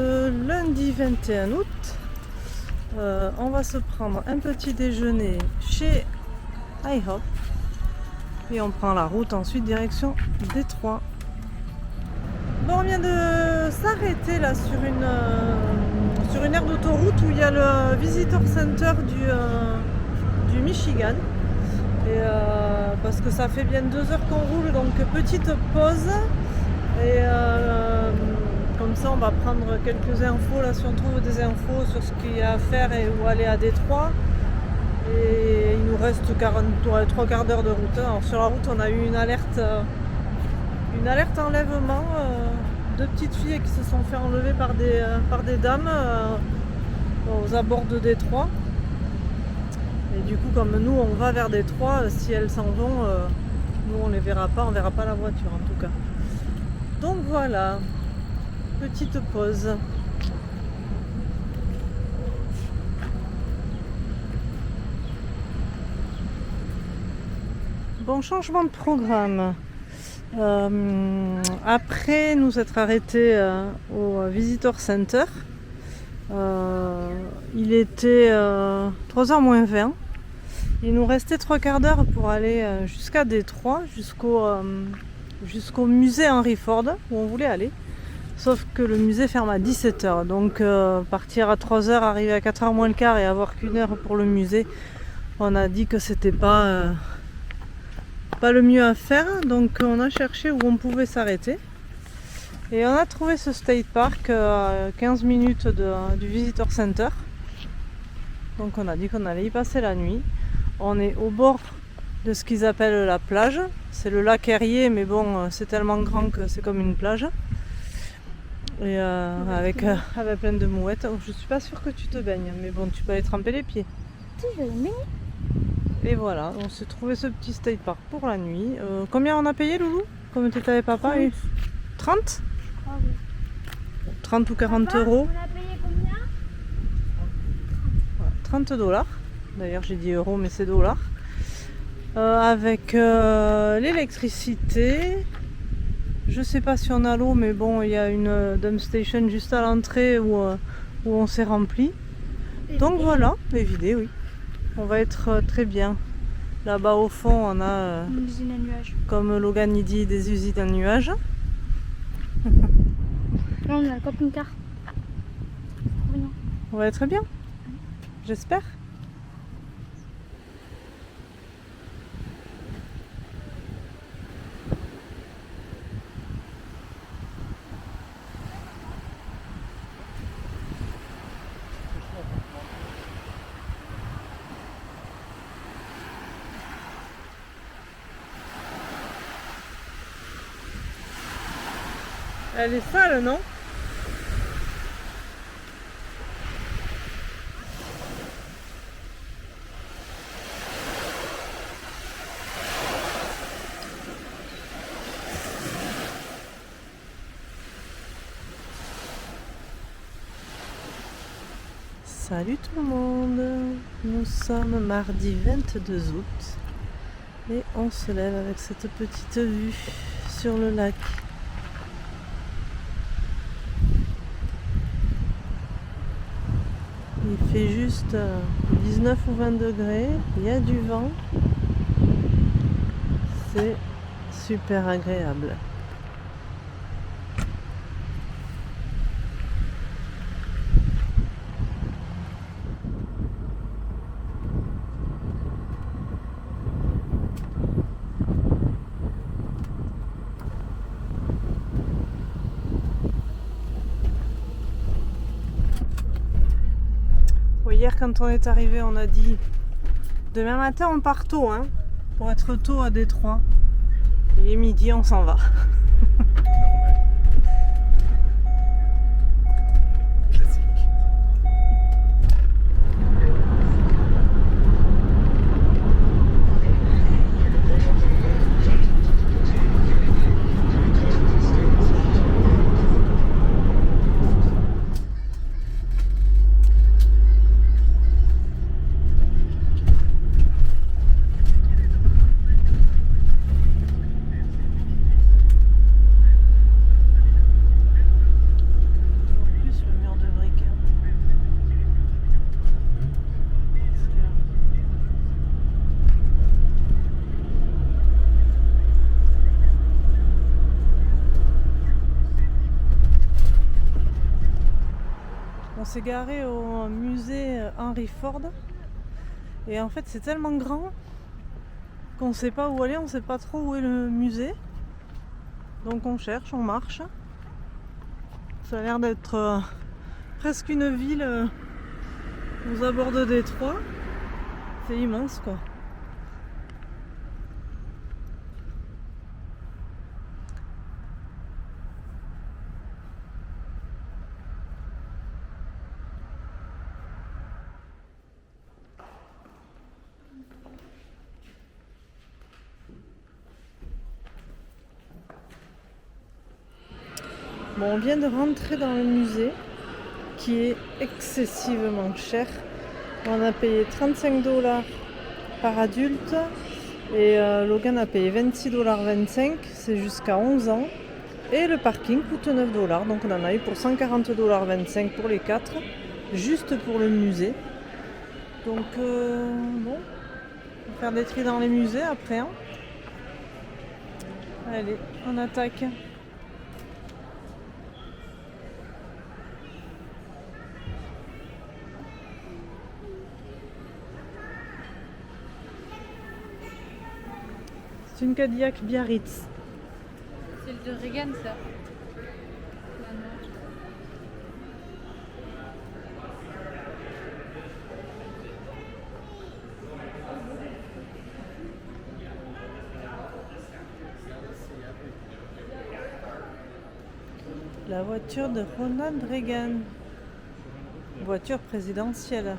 ce lundi 21 août, on va se prendre un petit déjeuner chez IHOP et on prend la route ensuite direction Détroit. Bon, on vient de s'arrêter là sur une aire d'autoroute où il y a le Visitor Center du Michigan. Et parce que ça fait bien 2 heures qu'on roule, donc petite pause. Et comme ça on va prendre quelques infos là, si on trouve des infos sur ce qu'il y a à faire et où aller à Détroit. Et il nous reste 3 quarts d'heure de route. Alors sur la route on a eu une alerte enlèvement, 2 petites filles qui se sont fait enlever par des dames aux abords de Détroit. Et du coup, comme nous on va vers Détroit, si elles s'en vont, nous on les verra pas, on verra pas la voiture en tout cas. Donc voilà, petite pause. Bon, changement de programme. Après nous être arrêtés au Visitor Center, il était 3h moins 20. Il nous restait 3 quarts d'heure pour aller jusqu'à Détroit, jusqu'au musée Henry Ford où on voulait aller. Sauf que le musée ferme à 17h. Donc partir à 3h, arriver à 4h moins le quart et avoir qu'1 heure pour le musée, on a dit que c'était pas le mieux à faire. Donc on a cherché où on pouvait s'arrêter. Et on a trouvé ce State Park à 15 minutes du Visitor Center. Donc on a dit qu'on allait y passer la nuit. On est au bord de ce qu'ils appellent la plage. C'est le lac Erie, mais bon, c'est tellement grand que c'est comme une plage. Et avec plein de mouettes. Oh, je suis pas sûre que tu te baignes, mais bon, tu peux aller tremper les pieds. Si, je vais me baigner. Et voilà, on s'est trouvé ce petit State Park pour la nuit. Combien on a payé, Loulou? Comme tu étais avec papa? 30? Ah oui. 30 ou 40 Papa, euros. on a payé combien? 30 $. D'ailleurs, j'ai dit euros, mais c'est dollars. Avec l'électricité. Je sais pas si on a l'eau, mais bon, il y a une dump station juste à l'entrée où on s'est rempli. Donc voilà, et vidé, oui. On va être très bien. Là-bas au fond, on a, Une usine à nuages. comme Logan il dit, des usines à nuages. Là, on a le camping-car. On va être bien, j'espère. Elle est sale, non? Salut tout le monde, nous sommes mardi 22 août et on se lève avec cette petite vue sur le lac. Il fait juste 19 ou 20 degrés, il y a du vent, c'est super agréable. Hier quand on est arrivé on a dit demain matin on part tôt hein, pour être tôt à Détroit. Il est midi, on s'en va. On s'est garé au musée Henry Ford. Et en fait, c'est tellement grand qu'on sait pas où aller, on sait pas trop où est le musée. Donc on cherche, on marche. Ça a l'air d'être presque une ville aux abords de Détroit. C'est immense quoi. Bon, on vient de rentrer dans le musée qui est excessivement cher. On a payé 35 $ par adulte et Logan a payé 26,25 $, c'est jusqu'à 11 ans. Et le parking coûte 9 $, donc on en a eu pour 140,25 $ pour les 4, juste pour le musée. Donc bon, on va faire des tris dans les musées après. Hein. Allez, on attaque. C'est une Cadillac Biarritz. C'est le de Reagan, ça. La voiture de Ronald Reagan. Voiture présidentielle.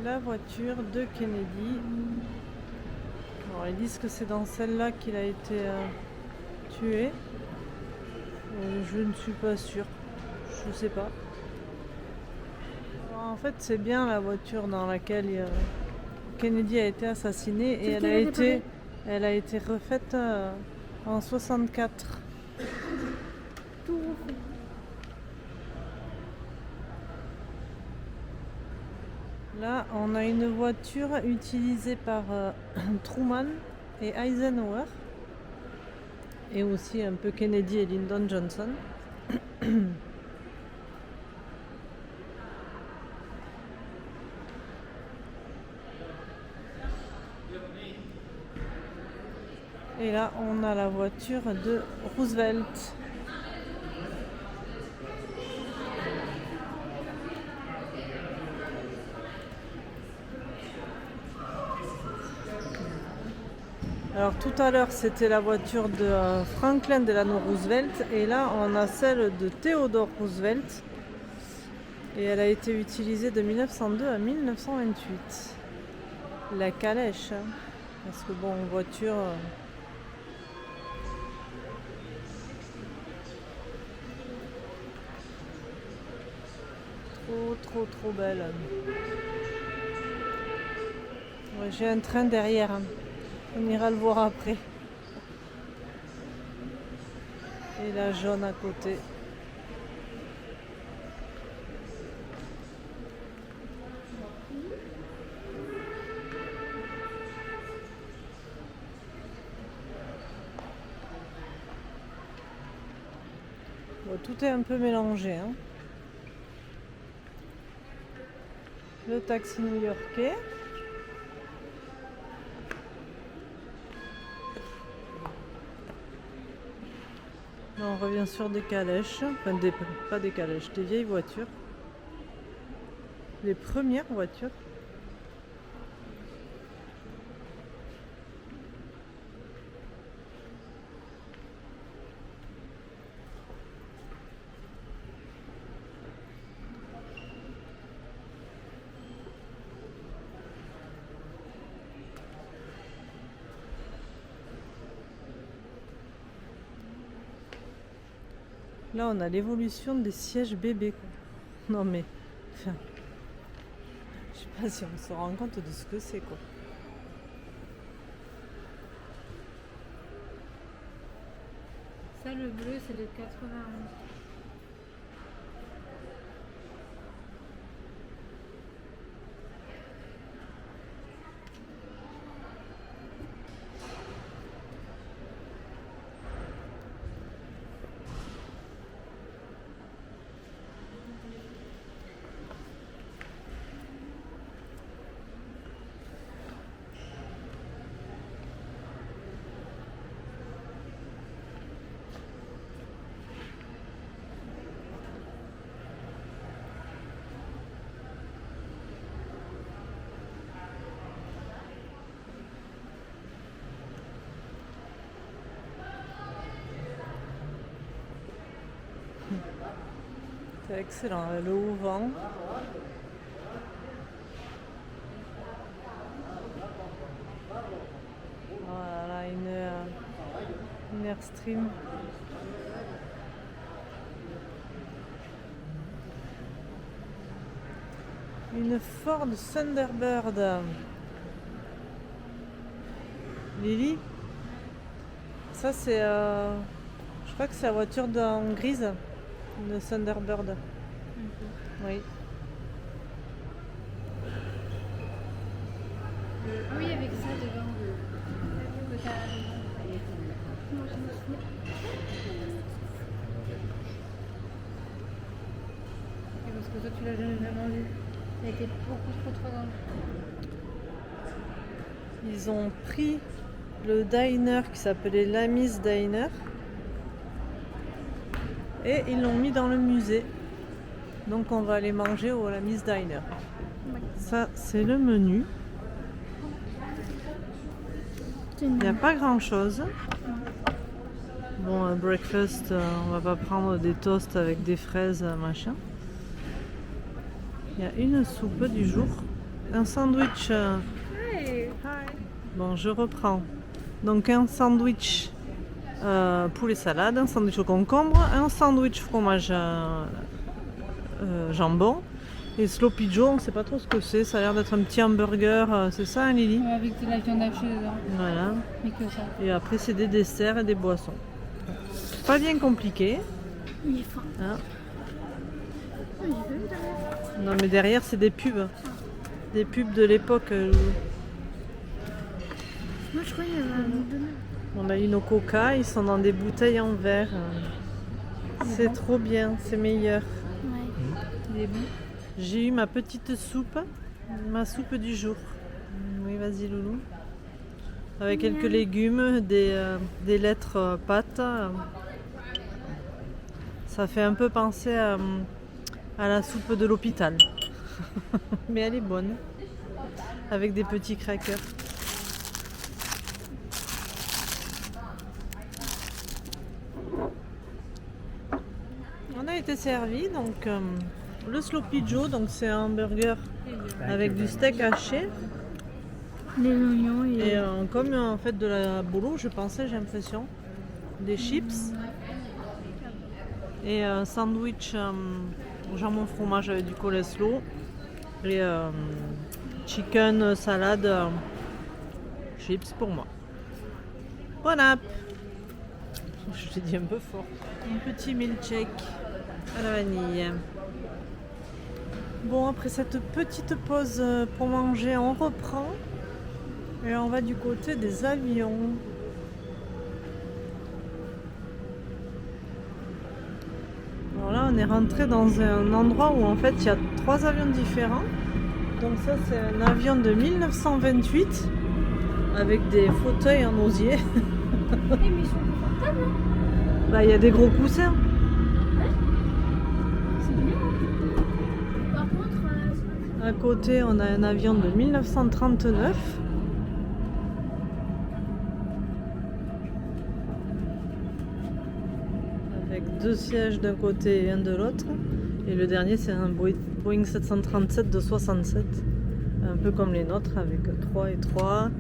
La voiture de Kennedy. Alors, ils disent que c'est dans celle-là qu'il a été tué. Je ne suis pas sûre. Je sais pas. Alors, en fait, c'est bien la voiture dans laquelle Kennedy a été assassiné et elle a été refaite en 64. Tout refait. Là, on a une voiture utilisée par Truman et Eisenhower et aussi un peu Kennedy et Lyndon Johnson. Et là, on a la voiture de Roosevelt. Alors tout à l'heure c'était la voiture de Franklin Delano Roosevelt et là on a celle de Theodore Roosevelt et elle a été utilisée de 1902 à 1928. La calèche, hein, parce que bon, voiture... trop belle. Ouais, j'ai un train derrière. Hein. On ira le voir après. Et la jaune à côté. Bon, tout est un peu mélangé. Hein. Le taxi new-yorkais. On revient sur des calèches, enfin pas des calèches, des vieilles voitures. Les premières voitures. Là, on a l'évolution des sièges bébés. Non mais, enfin, je sais pas si on se rend compte de ce que c'est quoi. Ça, le bleu, c'est de 91. C'est excellent, le haut vent. Voilà, une Airstream. Une Ford Thunderbird. Lily, ça c'est, je crois que c'est la voiture en grise, une Thunderbird. Oui. Oui, avec ça devant. Et parce que toi tu l'as jamais vraiment vu. Elle était beaucoup trop grande. Ils ont pris le diner qui s'appelait Lamis Diner et ils l'ont mis dans le musée. Donc on va aller manger au Lamis Diner. Ça c'est le menu. Il n'y a pas grand chose. Bon, un breakfast, on va pas prendre des toasts avec des fraises, machin. Il y a une soupe du jour, un sandwich. Bon, je reprends. Donc un sandwich poulet salade, un sandwich au concombre, un sandwich fromage jambon et Sloppy Joe, on ne sait pas trop ce que c'est. Ça a l'air d'être un petit hamburger, c'est ça, hein, Lily? Ouais, avec de la viande hachée dedans. Voilà. Mais que ça. Et après, c'est des desserts et des boissons. Pas bien compliqué. Il est fin. Hein. Oui, j'ai vu derrière. Non, mais derrière, c'est des pubs. Des pubs de l'époque. Moi, je crois qu'il y avait un donut. On a eu nos coca, ils sont dans des bouteilles en verre. C'est trop bien, c'est meilleur. Ouais. Il est bon. J'ai eu ma petite soupe, ma soupe du jour. Oui, vas-y, loulou. Avec quelques légumes, des lettres pâtes. Ça fait un peu penser à la soupe de l'hôpital. Mais elle est bonne. Avec des petits crackers. On a été servi donc le Sloppy Joe, donc c'est un hamburger avec du steak haché Les oignons et comme en fait de la bolo, je pensais, j'ai l'impression, des chips et un sandwich jambon fromage avec du coleslaw et chicken salade chips pour moi. Bon app. Je l'ai dit un peu fort. Un petit milkshake à la vanille. Bon, après cette petite pause pour manger, on reprend et on va du côté des avions. Alors là, on est rentré dans un endroit où en fait il y a 3 avions différents. Donc ça, c'est un avion de 1928 avec des fauteuils en osier. mais ils sont confortables. Bah, il y a des gros coussins. C'est bien. Par contre, À côté, on a un avion de 1939. Avec 2 sièges d'un côté et un de l'autre. Et le dernier, c'est un Boeing 737 de 67. Un peu comme les nôtres, avec 3 et 3.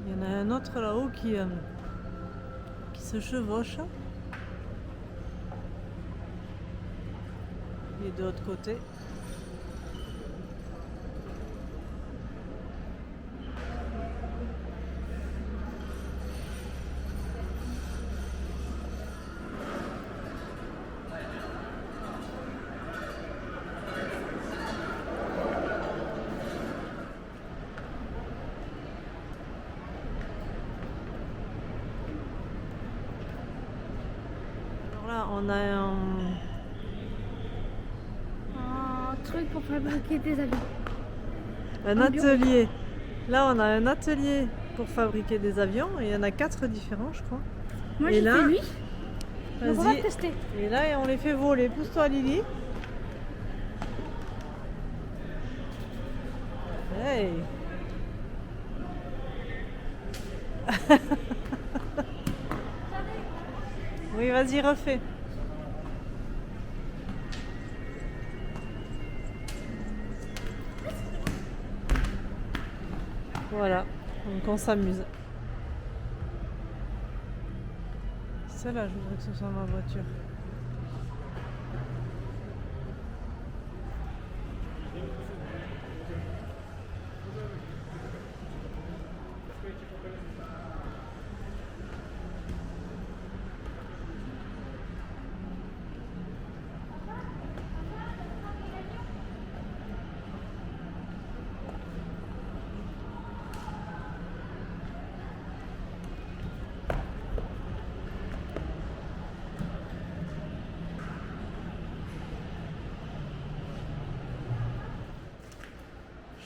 Il y en a un autre là-haut qui se chevauche. Et de l'autre côté. Alors là, on a un truc pour fabriquer des avions. atelier. Là, on a un atelier pour fabriquer des avions. Et il y en a 4 différents, je crois. Moi, Et j'ai là, fait lui. Donc on va Vas-y. tester. Et là, on les fait voler. Pousse-toi, Lily. Hey. Oui, vas-y, refais. Voilà, donc on s'amuse. Celle-là, je voudrais que ce soit ma voiture.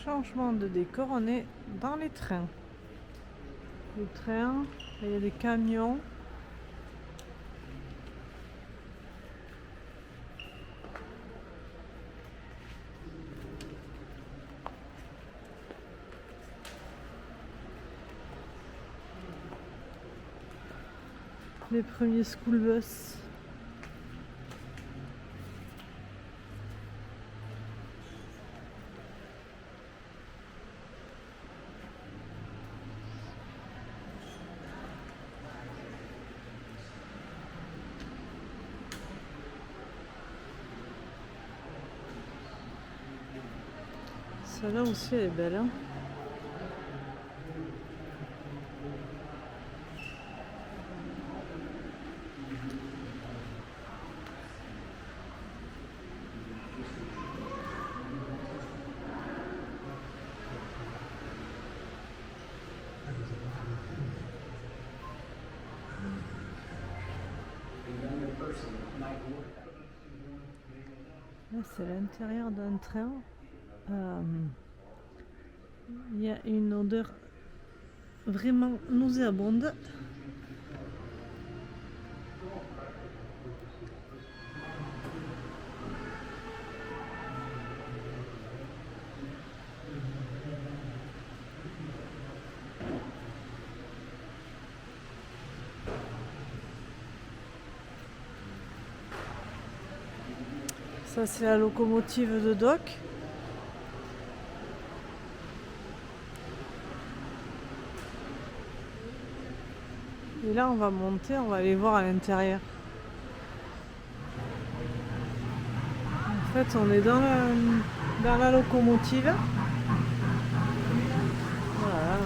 Changement de décor, on est dans les trains. Les trains, il y a des camions. Les premiers school bus. Celle-là aussi, elle est belle, hein. Là, c'est l'intérieur d'un train. Il y a une odeur vraiment nauséabonde. Ça, c'est la locomotive de Doc. Et là, on va monter, on va aller voir à l'intérieur. En fait, on est dans la locomotive. Voilà.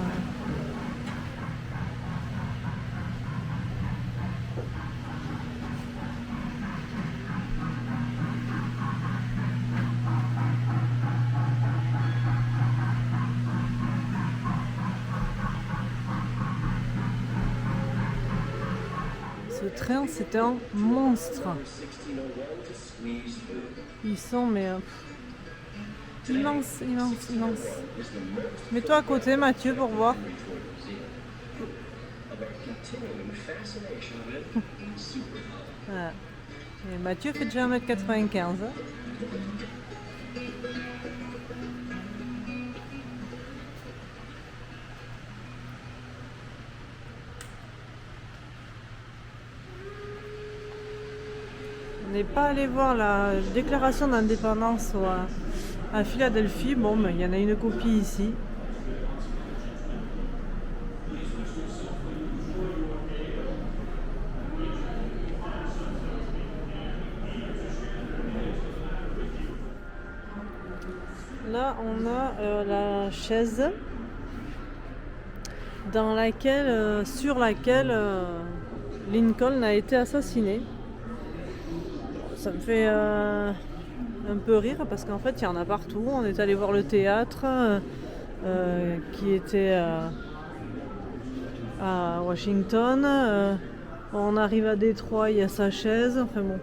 Ce train, c'est un monstre. Ils sont, mais immense, immense, immense. Mets-toi à côté, Mathieu, pour voir. Voilà. Et Mathieu fait déjà 1m95. On n'est pas allé voir la déclaration d'indépendance à Philadelphie. Bon, mais il y en a une copie ici. Là, on a la chaise sur laquelle Lincoln a été assassiné. Ça me fait un peu rire parce qu'en fait, il y en a partout. On est allé voir le théâtre qui était à Washington. On arrive à Détroit, il y a sa chaise. Enfin bon,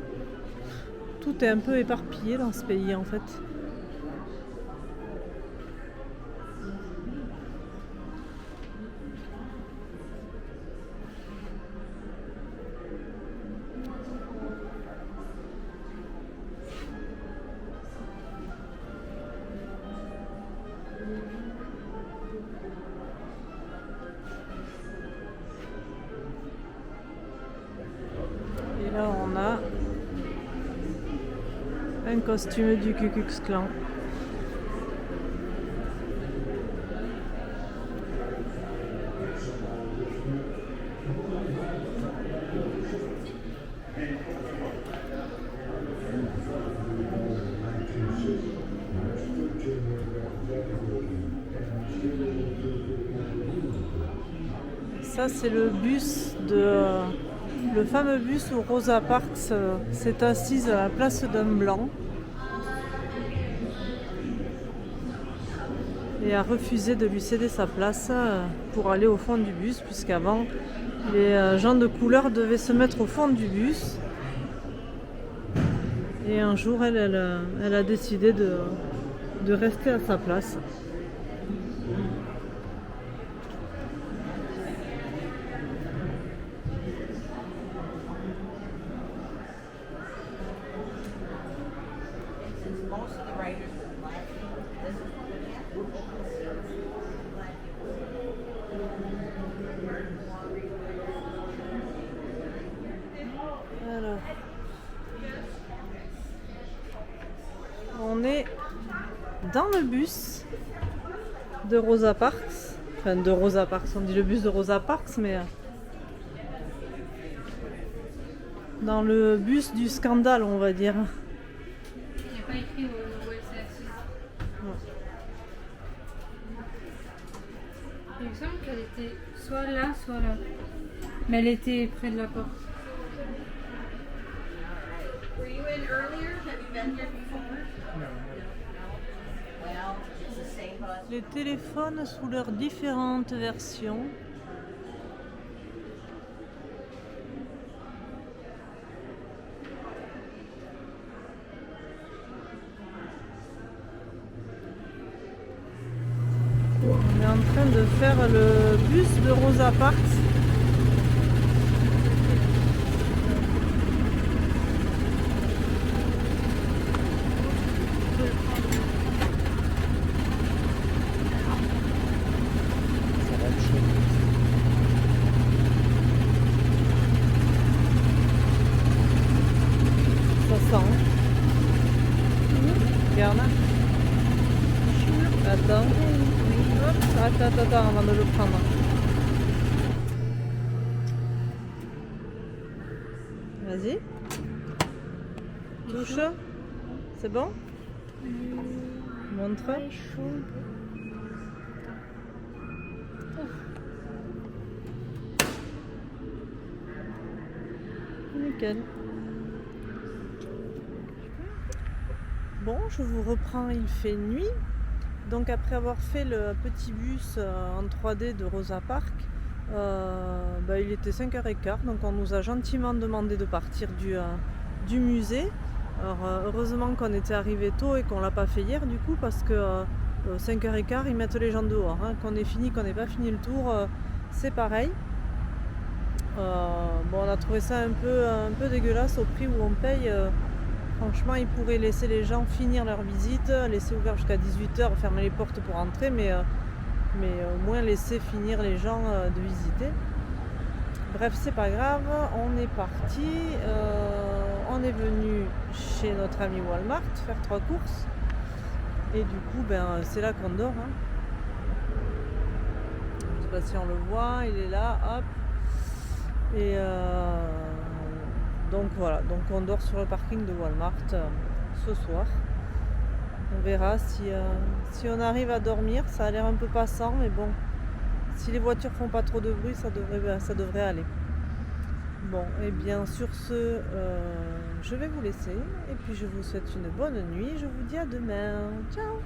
tout est un peu éparpillé dans ce pays en fait. Un costume du Ku Klux Klan. Ça c'est le bus le fameux bus où Rosa Parks s'est assise à la place d'un blanc et a refusé de lui céder sa place pour aller au fond du bus, puisqu'avant les gens de couleur devaient se mettre au fond du bus. Et un jour elle a décidé de rester à sa place. Alors, on est dans le bus de Rosa Parks. Enfin, de Rosa Parks, on dit le bus de Rosa Parks, mais dans le bus du scandale, on va dire. Il n'y a pas écrit où elle s'est assise. Il me semble qu'elle était soit là, soit là. Mais elle était près de la porte. Were you in earlier? Have you been here before? No. Well, it's the same bus. Les téléphones sous leurs différentes versions. On est en train de faire le bus de Rosa Parks. Ça sent. Regarde. Attends. Hop, attends, avant de le prendre. Vas-y. Touche. C'est bon? Montre. Nickel. Bon, je vous reprends, il fait nuit. Donc après avoir fait le petit bus en 3D de Rosa Parks, il était 5h15, donc on nous a gentiment demandé de partir du musée. Alors heureusement qu'on était arrivé tôt et qu'on l'a pas fait hier du coup, parce que 5h15 ils mettent les gens dehors, hein. Qu'on ait fini, qu'on n'ait pas fini le tour, c'est pareil. On a trouvé ça un peu dégueulasse au prix où on paye. Franchement, ils pourraient laisser les gens finir leur visite, laisser ouvert jusqu'à 18h, fermer les portes pour entrer, mais au moins laisser finir les gens de visiter. Bref, c'est pas grave, on est parti, on est venu chez notre ami Walmart faire 3 courses, et du coup, c'est là qu'on dort. Hein. Je sais pas si on le voit, il est là, hop, et donc voilà, donc on dort sur le parking de Walmart ce soir. On verra si on arrive à dormir. Ça a l'air un peu passant, mais bon, si les voitures font pas trop de bruit, ça devrait aller. Bon, et bien sur ce, je vais vous laisser et puis je vous souhaite une bonne nuit. Je vous dis à demain. Ciao.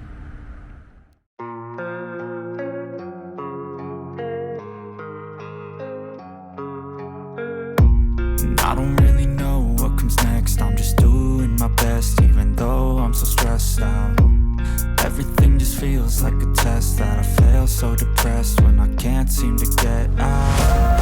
I don't really know what comes next. I'm just doing my best, even though I'm so stressed out. Everything just feels like a test that I fail, so depressed when I can't seem to get out.